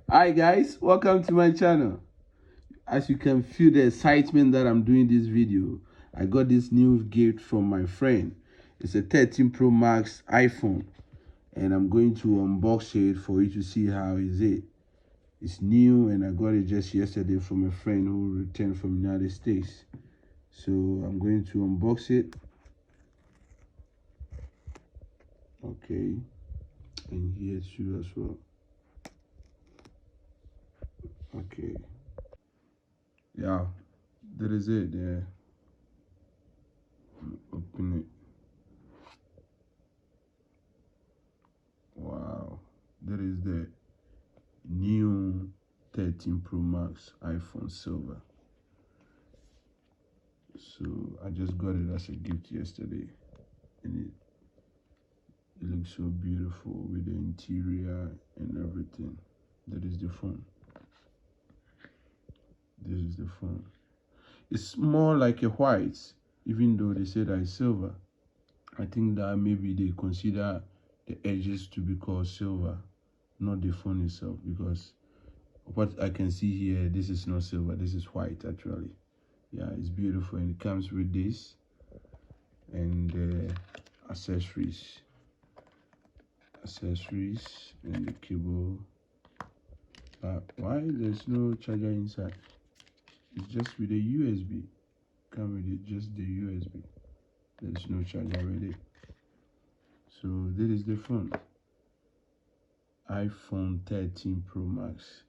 Hi guys, welcome to my channel. As you can feel the excitement that I'm doing this video, I got this new gift from my friend. It's a 13 Pro Max iPhone, and I'm going to unbox it for you to see how is it. It's new and I got it just yesterday from a friend who returned from the United States. So I'm going to unbox it. Okay, and here too as well. Okay, yeah, that is it. Yeah, open it. Wow, that is the new 13 Pro Max iPhone silver. So I just got it as a gift yesterday, and it looks so beautiful with the interior and everything. That is the phone. This is the phone. It's more like a white, even though they say that it's silver. I think that maybe they consider the edges to be called silver, not the phone itself, because what I can see here, this is not silver, this is white actually. Yeah, it's beautiful, and it comes with this and accessories and the cable. Why there's no charger inside? It's just with a USB. Come with it, just the USB. There's no charger with it. So this is the phone, iPhone 13 Pro Max.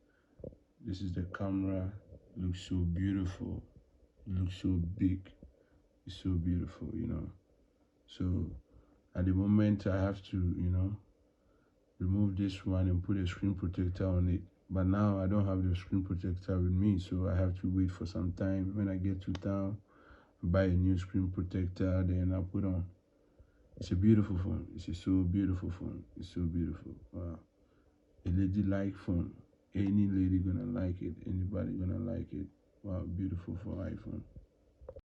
This is the camera. Looks so beautiful. Looks so big. It's so beautiful, So at the moment I have to, remove this one and put a screen protector on it. But now I don't have the screen protector with me, so I have to wait for some time. When I get to town, buy a new screen protector, then I'll put on. It's a beautiful phone. It's a so beautiful phone. It's so beautiful. Wow. A lady-like phone. Any lady gonna like it. Anybody gonna like it. Wow, beautiful for iPhone.